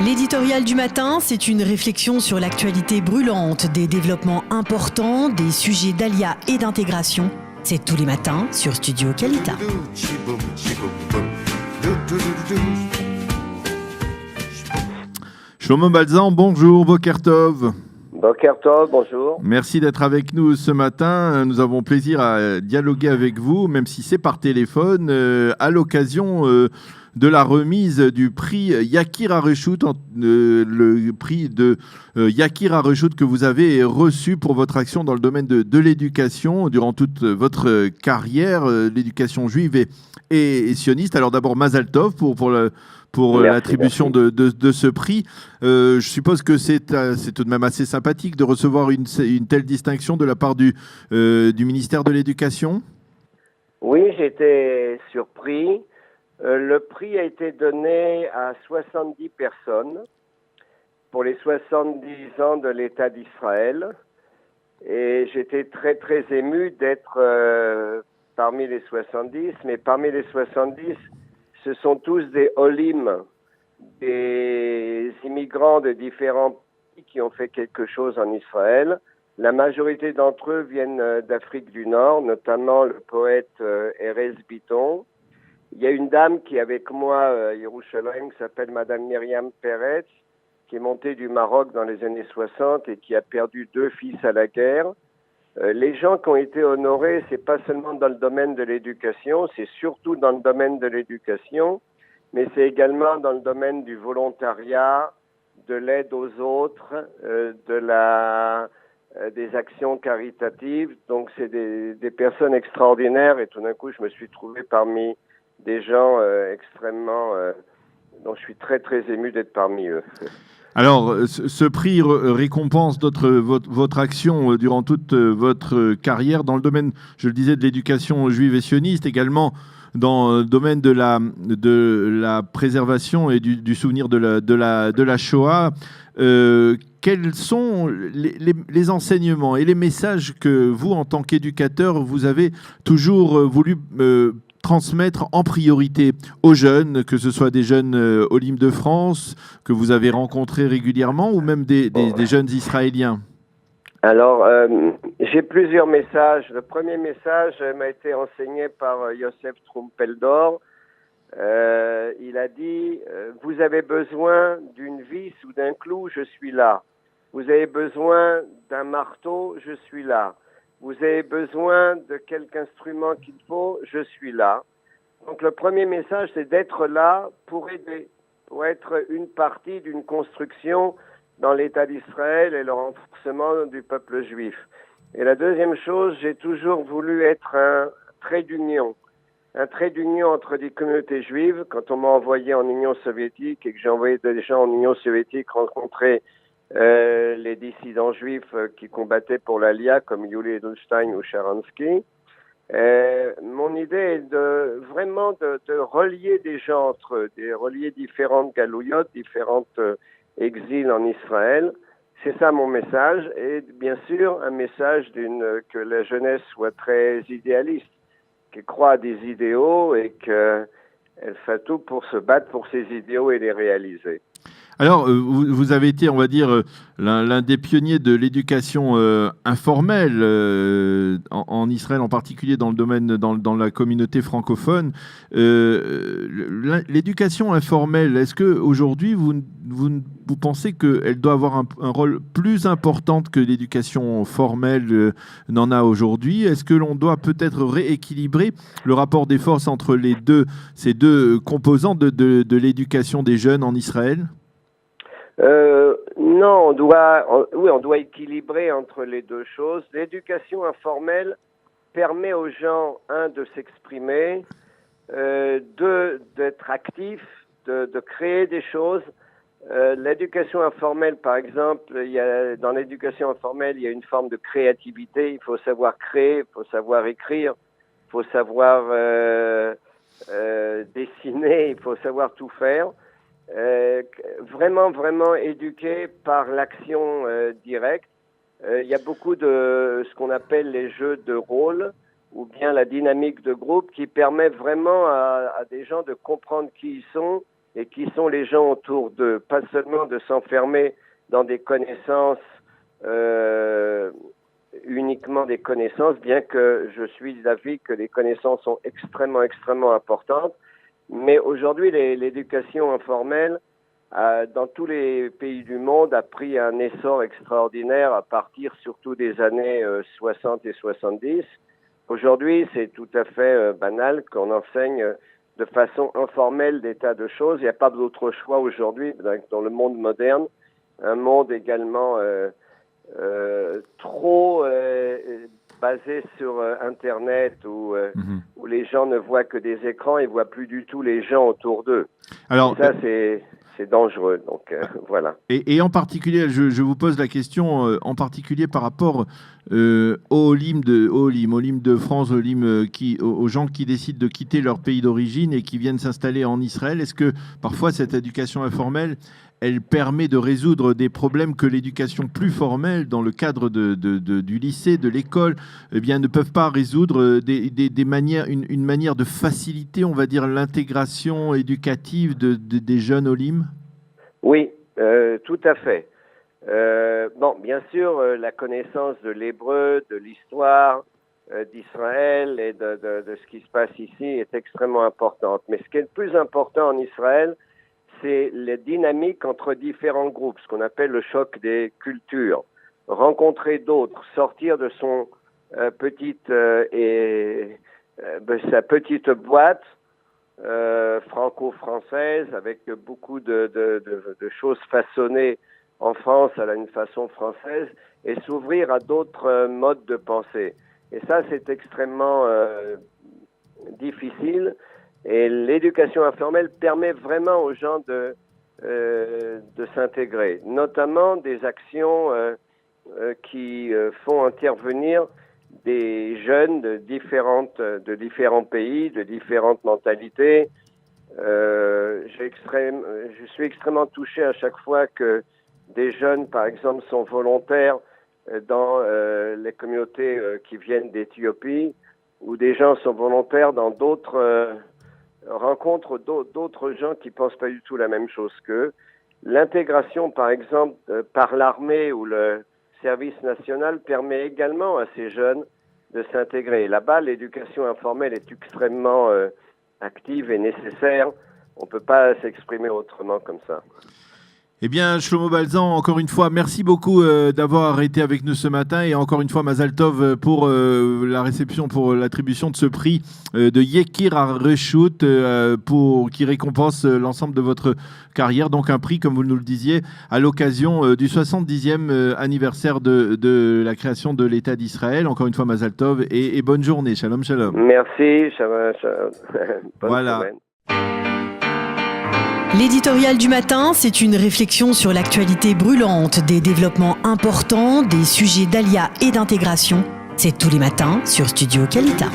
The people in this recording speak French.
L'éditorial du matin, c'est une réflexion sur l'actualité brûlante, des développements importants, des sujets d'ALIA et d'intégration. C'est tous les matins sur Studio Kalita. Shlomo Balzan, bonjour, Boker Tov. Boker Tov, bonjour. Merci d'être avec nous ce matin. Nous avons plaisir à dialoguer avec vous, même si c'est par téléphone, à l'occasion de la remise du prix Yakir Areshut, le prix de Yakir Areshut que vous avez reçu pour votre action dans le domaine de l'éducation durant toute votre carrière, l'éducation juive et sioniste. Alors d'abord, Mazal Tov pour l'attribution de ce prix. Je suppose que c'est tout de même assez sympathique de recevoir une telle distinction de la part du ministère de l'Éducation. Oui, j'étais surpris. Le prix a été donné à 70 personnes pour les 70 ans de l'État d'Israël. Et j'étais très, très ému d'être parmi les 70. Mais parmi les 70, ce sont tous des Olim, des immigrants de différents pays qui ont fait quelque chose en Israël. La majorité d'entre eux viennent d'Afrique du Nord, notamment le poète Erez Biton. Il y a une dame qui est avec moi à Yerushalayim, qui s'appelle Madame Myriam Peretz, qui est montée du Maroc dans les années 60 et qui a perdu 2 fils à la guerre. Les gens qui ont été honorés, c'est pas seulement dans le domaine de l'éducation, c'est surtout dans le domaine de l'éducation, mais c'est également dans le domaine du volontariat, de l'aide aux autres, des actions caritatives. Donc c'est des personnes extraordinaires et tout d'un coup je me suis trouvé parmi des gens extrêmement dont je suis très très ému d'être parmi eux. Alors, ce prix récompense votre action durant toute votre carrière dans le domaine, je le disais, de l'éducation juive et sioniste, également dans le domaine de la préservation et du souvenir de la Shoah. Quels sont les enseignements et les messages que vous, en tant qu'éducateur, vous avez toujours voulu transmettre en priorité aux jeunes, que ce soit des jeunes Olim de France que vous avez rencontrés régulièrement ou même des jeunes Israéliens? Alors, j'ai plusieurs messages. Le premier message m'a été enseigné par Yosef Trumpeldor. Il a dit « Vous avez besoin d'une vis ou d'un clou, je suis là. Vous avez besoin d'un marteau, je suis là. Vous avez besoin de quelque instrument qu'il faut, je suis là. » Donc le premier message, c'est d'être là pour aider, pour être une partie d'une construction dans l'État d'Israël et le renforcement du peuple juif. Et la deuxième chose, j'ai toujours voulu être un trait d'union entre des communautés juives. Quand on m'a envoyé en Union soviétique et que j'ai envoyé des gens en Union soviétique rencontrer les dissidents juifs qui combattaient pour l'Alia, comme Yuli Edelstein ou Sharansky. Mon idée est vraiment de relier des gens entre eux, de relier différentes galouillottes, différentes exils en Israël. C'est ça mon message. Et bien sûr, un message que la jeunesse soit très idéaliste, qu'elle croit à des idéaux et qu'elle fait tout pour se battre pour ces idéaux et les réaliser. Alors, vous avez été, on va dire, l'un des pionniers de l'éducation informelle en Israël, en particulier dans le domaine, dans la communauté francophone. L'éducation informelle, est-ce qu'aujourd'hui, vous pensez qu'elle doit avoir un rôle plus important que l'éducation formelle n'en a aujourd'hui? Est-ce que l'on doit peut-être rééquilibrer le rapport des forces entre ces deux composantes de l'éducation des jeunes en Israël? Non, on doit équilibrer entre les deux choses. L'éducation informelle permet aux gens, de s'exprimer, d'être actifs, de créer des choses. L'éducation informelle, par exemple, dans l'éducation informelle, il y a une forme de créativité. Il faut savoir créer, il faut savoir écrire, il faut savoir dessiner, il faut savoir tout faire. Vraiment éduqué par l'action directe. Il y a beaucoup de ce qu'on appelle les jeux de rôle ou bien la dynamique de groupe qui permet vraiment à des gens de comprendre qui ils sont et qui sont les gens autour d'eux, pas seulement de s'enfermer dans des connaissances, uniquement des connaissances, bien que je suis d'avis que les connaissances sont extrêmement, extrêmement importantes. Mais aujourd'hui, l'éducation informelle, dans tous les pays du monde, a pris un essor extraordinaire à partir surtout des années 60 et 70. Aujourd'hui, c'est tout à fait banal qu'on enseigne de façon informelle des tas de choses. Il n'y a pas d'autre choix aujourd'hui dans le monde moderne, un monde également trop basé sur Internet où les gens ne voient que des écrans et ne voient plus du tout les gens autour d'eux. Alors, et ça, c'est dangereux. Donc, voilà. Et en particulier, je vous pose la question en particulier par rapport aux Olim de France, aux gens qui décident de quitter leur pays d'origine et qui viennent s'installer en Israël. Est-ce que parfois cette éducation informelle, elle permet de résoudre des problèmes que l'éducation plus formelle, dans le cadre du lycée, de l'école, eh bien, ne peuvent pas résoudre une manière de faciliter, on va dire, l'intégration éducative des jeunes Olim? Oui, tout à fait. Bon, bien sûr, la connaissance de l'hébreu, de l'histoire d'Israël et de ce qui se passe ici est extrêmement importante. Mais ce qui est le plus important en Israël, c'est les dynamiques entre différents groupes, ce qu'on appelle le choc des cultures. Rencontrer d'autres, sortir de son sa petite boîte franco-française avec beaucoup de choses façonnées en France à une façon française et s'ouvrir à d'autres modes de pensée. Et ça, c'est extrêmement difficile. Et l'éducation informelle permet vraiment aux gens de s'intégrer, notamment des actions qui font intervenir des jeunes de différents pays, de différentes mentalités. Je suis extrêmement touché à chaque fois que des jeunes, par exemple, sont volontaires dans les communautés qui viennent d'Éthiopie, ou des gens sont volontaires dans d'autres rencontrent d'autres gens qui pensent pas du tout la même chose qu'eux. L'intégration, par exemple, par l'armée ou le service national permet également à ces jeunes de s'intégrer. Là-bas, l'éducation informelle est extrêmement active et nécessaire. On peut pas s'exprimer autrement comme ça. Eh bien, Shlomo Balzan, encore une fois, merci beaucoup d'avoir été avec nous ce matin et encore une fois, Mazal Tov pour la réception, pour l'attribution de ce prix de Yekir HaReshut qui récompense l'ensemble de votre carrière. Donc un prix, comme vous nous le disiez, à l'occasion du 70e anniversaire de la création de l'État d'Israël. Encore une fois, Mazal Tov et bonne journée. Shalom, shalom. Merci, shalom. Bonne voilà. semaine. L'éditorial du matin, c'est une réflexion sur l'actualité brûlante, des développements importants, des sujets d'Alia et d'intégration. C'est tous les matins sur Studio Kalita.